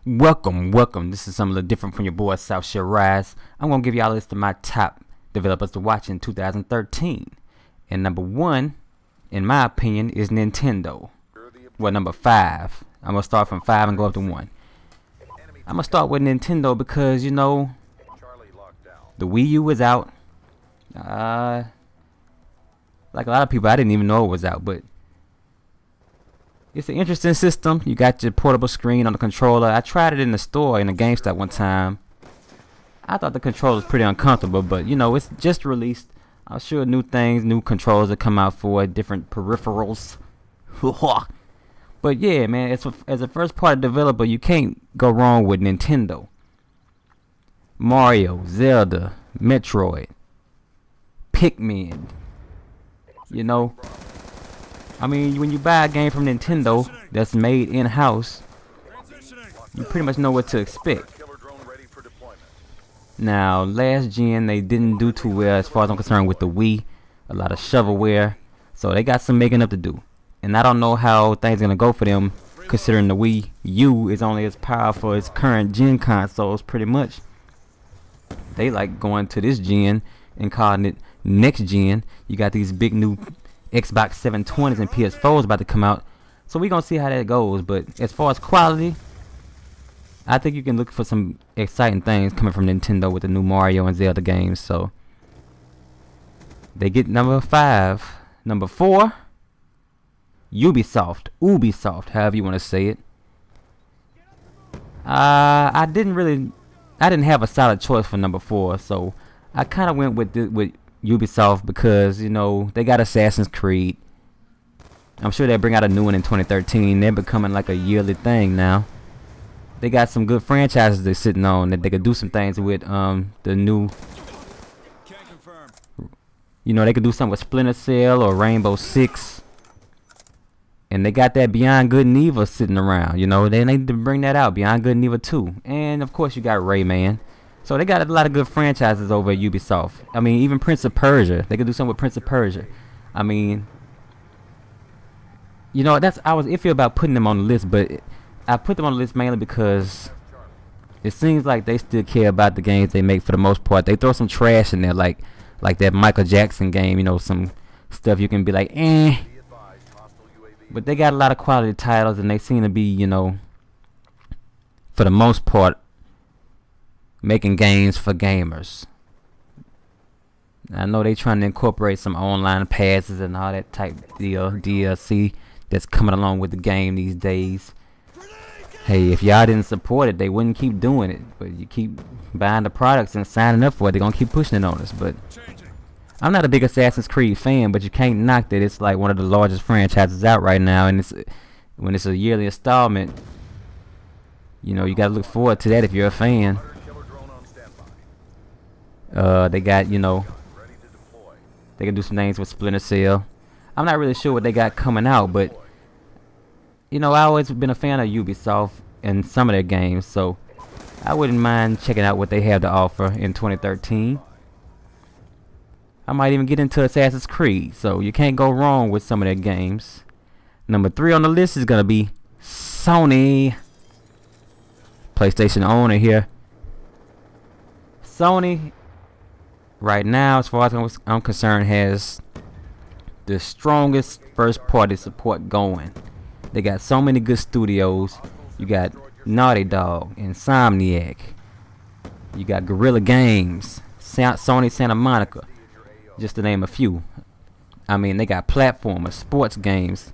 Welcome. This is something a little different from your boy SouthShallRise's. I'm gonna give y'all a list of my top developers to watch in 2013. And number one, in my opinion, is Nintendo. Well, number five. I'm gonna start from five and go up to one. I'm gonna start with Nintendo because the Wii U was out. Like a lot of people, I didn't even know it was out, but it's an interesting system. You got your portable screen on the controller. I tried it in the store in a GameStop one time. I thought the controller was pretty uncomfortable, but it's just released. I'm sure new things, new controllers will come out for it, different peripherals. But yeah, man, as a first-party developer, you can't go wrong with Nintendo. Mario, Zelda, Metroid, Pikmin. I mean, when you buy a game from Nintendo that's made in-house, you pretty much know what to expect. Now, last gen, they didn't do too well as far as I'm concerned with the Wii. A lot of shovelware. So they got some making up to do. And I don't know how things are going to go for them, considering the Wii U is only as powerful as current gen consoles, pretty much. They like going to this gen and calling it next gen. You got these big new Xbox 720s and PS4s about to come out, so we're gonna see how that goes. But as far as quality, I think you can look for some exciting things coming from Nintendo with the new Mario and Zelda games. So they get number five. Number four, Ubisoft, however you want to say it. I didn't have a solid choice for number four, so I kind of went with Ubisoft because they got Assassin's Creed. I'm sure they'll bring out a new one in 2013. They're becoming like a yearly thing now. They got some good franchises they're sitting on that they could do some things with. The new, they could do something with Splinter Cell or Rainbow Six. And they got that Beyond Good and Evil sitting around. They need to bring that out, Beyond Good and Evil 2. And of course you got Rayman. So they got a lot of good franchises over at Ubisoft. I mean, even Prince of Persia. They could do something with Prince of Persia. I mean, I was iffy about putting them on the list, but I put them on the list mainly because it seems like they still care about the games they make for the most part. They throw some trash in there, like that Michael Jackson game. Some stuff you can be like, eh. But they got a lot of quality titles, and they seem to be, for the most part, making games for gamers. I know they trying to incorporate some online passes and all that type deal, DLC that's coming along with the game these days. Hey, if y'all didn't support it, they wouldn't keep doing it. But you keep buying the products and signing up for it, they're gonna keep pushing it on us. But I'm not a big Assassin's Creed fan, but you can't knock that it's like one of the largest franchises out right now, and when it's a yearly installment, you gotta look forward to that if you're a fan. They got, they can do some things with Splinter Cell. I'm not really sure what they got coming out, but I always been a fan of Ubisoft and some of their games, so I wouldn't mind checking out what they have to offer in 2013. I might even get into Assassin's Creed, so you can't go wrong with some of their games. Number three on the list is gonna be Sony. PlayStation owner here. Sony, right now, as far as I'm concerned, has the strongest first-party support going. They got so many good studios. You got Naughty Dog, Insomniac. You got Guerrilla Games, Sony Santa Monica, just to name a few. I mean, they got platformers, sports games,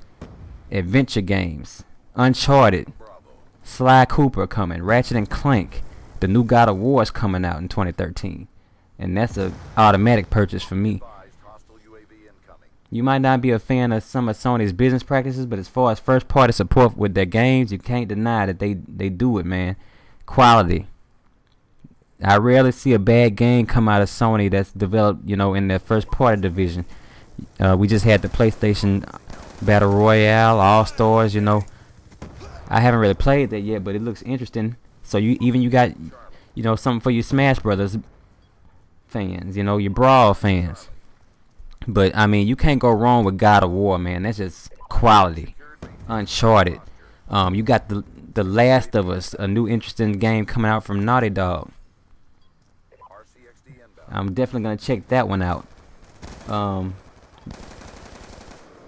adventure games, Uncharted, Sly Cooper coming, Ratchet and Clank. The new God of War is coming out in 2013. And that's an automatic purchase for me. You might not be a fan of some of Sony's business practices, but as far as first party support with their games, you can't deny that they do it, man. Quality. I rarely see a bad game come out of Sony that's developed, in their first party division. We just had the PlayStation Battle Royale, All Stars, I haven't really played that yet, but it looks interesting. So you got, something for your Smash Brothers fans, your Brawl fans. But I mean, you can't go wrong with God of War, man. That's just quality. Uncharted. You got The Last of Us, a new interesting game coming out from Naughty Dog. I'm definitely gonna check that one out. The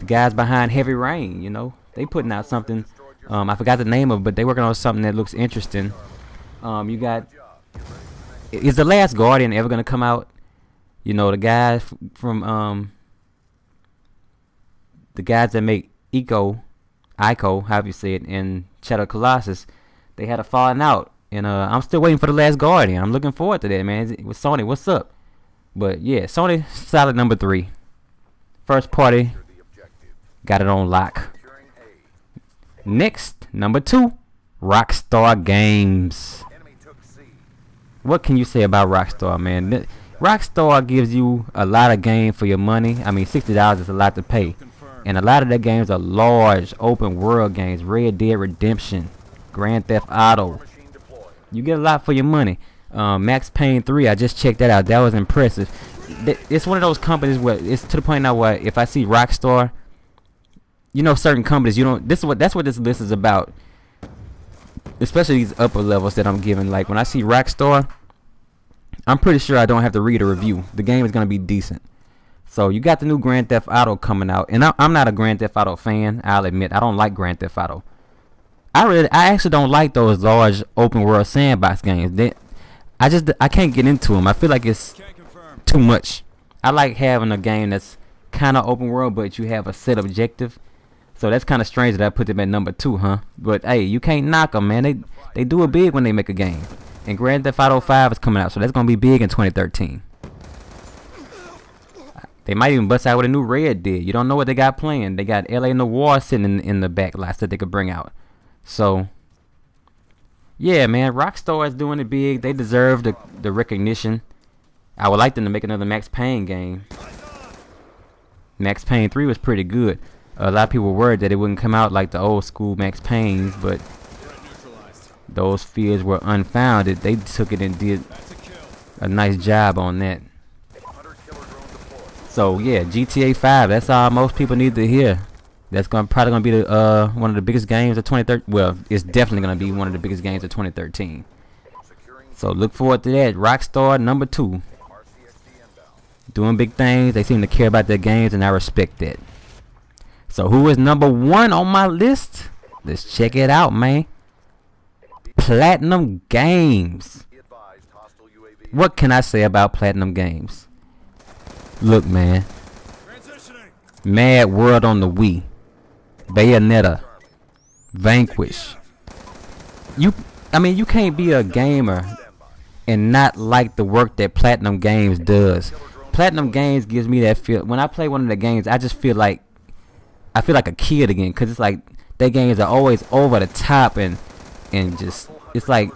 guys behind Heavy Rain, you know, they putting out something. I forgot the name of it, but they working on something that looks interesting. You got, is The Last Guardian ever gonna come out? You know, the guys from the guys that make Ico, however you say it, and Shadow Colossus, they had a falling out, and I'm still waiting for The Last Guardian. I'm looking forward to that, man. With Sony, what's up? But yeah, Sony solid number 3. First party, got it on lock. Next, number 2, Rockstar Games. What can you say about Rockstar, man? Rockstar gives you a lot of game for your money. I mean, $60 is a lot to pay. And a lot of their games are large, open world games. Red Dead Redemption, Grand Theft Auto. You get a lot for your money. Max Payne 3, I just checked that out. That was impressive. It's one of those companies where it's to the point now where if I see Rockstar, you know, certain companies, you don't. That's what this list is about. Especially these upper levels that I'm giving. Like when I see Rockstar, I'm pretty sure I don't have to read a review. The game is gonna be decent. So you got the new Grand Theft Auto coming out, and I'm not a Grand Theft Auto fan. I'll admit I don't like Grand Theft Auto. I actually don't like those large open world sandbox games. I can't get into them. I feel like it's too much. I like having a game that's kind of open world, but you have a set objective. So that's kind of strange that I put them at number 2, huh? But hey, you can't knock them, man. They do it big when they make a game. And Grand Theft Auto 5 is coming out, so that's gonna be big in 2013. They might even bust out with a new Red Dead. You don't know what they got planned. They got LA Noire sitting in the back lots that they could bring out. So yeah, man, Rockstar is doing it big. They deserve the recognition. I would like them to make another Max Payne game. Max Payne 3 was pretty good. A lot of people were worried that it wouldn't come out like the old school Max Paynes, but those fears were unfounded. They took it and did a nice job on that. So yeah, GTA 5. That's all most people need to hear. That's probably gonna be the one of the biggest games of 2013. Well, it's definitely gonna be one of the biggest games of 2013. So look forward to that. Rockstar number 2, doing big things. They seem to care about their games, and I respect that. So who is number 1 on my list? Let's check it out, man. Platinum Games. What can I say about Platinum Games? Look, man. Mad World on the Wii, Bayonetta, Vanquish. I mean, you can't be a gamer and not like the work that Platinum Games does. Platinum Games gives me that feel. When I play one of the games, I just feel like a kid again, because it's like their games are always over the top and just, it's like,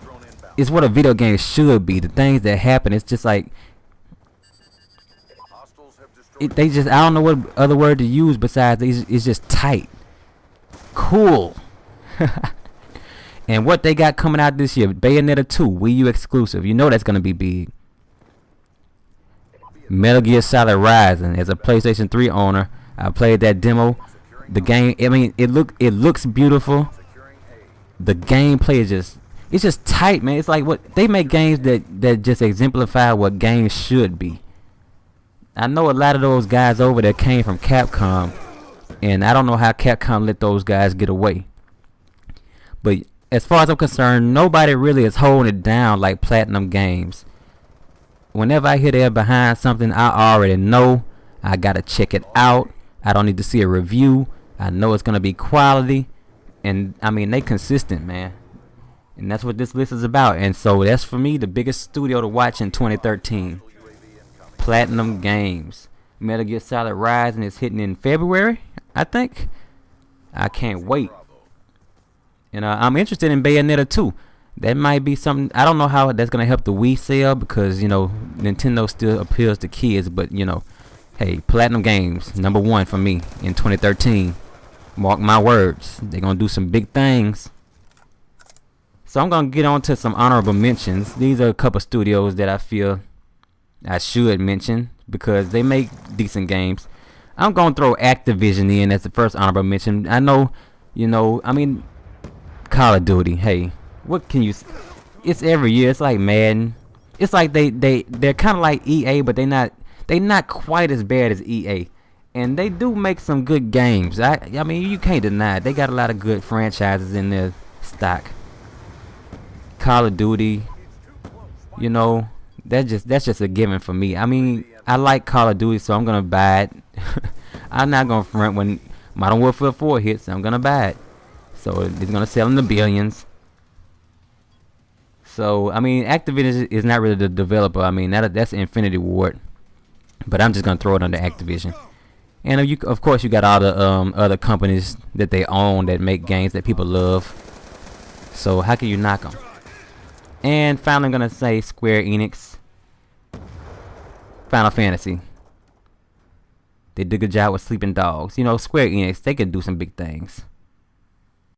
it's what a video game should be. The things that happen, it's just like I don't know what other word to use besides it's just tight, cool. And what they got coming out this year, Bayonetta 2, Wii U exclusive. You know that's gonna be big. Metal Gear Solid Rising. As a PlayStation 3 owner, I played that demo. The game, I mean, it looks beautiful. The gameplay is it's just tight, man. It's like what they make games that just exemplify what games should be. I know a lot of those guys over there came from Capcom, and I don't know how Capcom let those guys get away. But as far as I'm concerned, nobody really is holding it down like Platinum Games. Whenever I hear they're behind something, I already know I gotta check it out. I don't need to see a review. I know it's gonna be quality, and I mean they consistent, man. And that's what this list is about. And so that's for me the biggest studio to watch in 2013. Platinum Games. Metal Gear Solid Rising is hitting in February, I think. I can't wait. And I'm interested in Bayonetta 2. That might be something. I don't know how that's gonna help the Wii sale, because you know Nintendo still appeals to kids. But you know, hey, Platinum Games number 1 for me in 2013. Mark my words, they're gonna do some big things. So I'm gonna get on to some honorable mentions. These are a couple studios that I feel I should mention because they make decent games. I'm gonna throw Activision in as the first honorable mention. I know, you know, I mean, Call of Duty. Hey, what can you? It's every year. It's like Madden. It's like they're kind of like EA, but they not quite as bad as EA, and they do make some good games. I mean, you can't deny it. They got a lot of good franchises in their stock. Call of Duty, you know, that's just a given for me. I mean, I like Call of Duty, so I'm gonna buy it. I'm not gonna front when Modern Warfare 4 hits. I'm gonna buy it, so it's gonna sell in the billions. So I mean, Activision is not really the developer. I mean, that's Infinity Ward, but I'm just gonna throw it under Activision. And of course, you got all the other companies that they own that make games that people love. So how can you knock them? And finally, I'm gonna say Square Enix, Final Fantasy. They did a good job with Sleeping Dogs. You know, Square Enix, they can do some big things.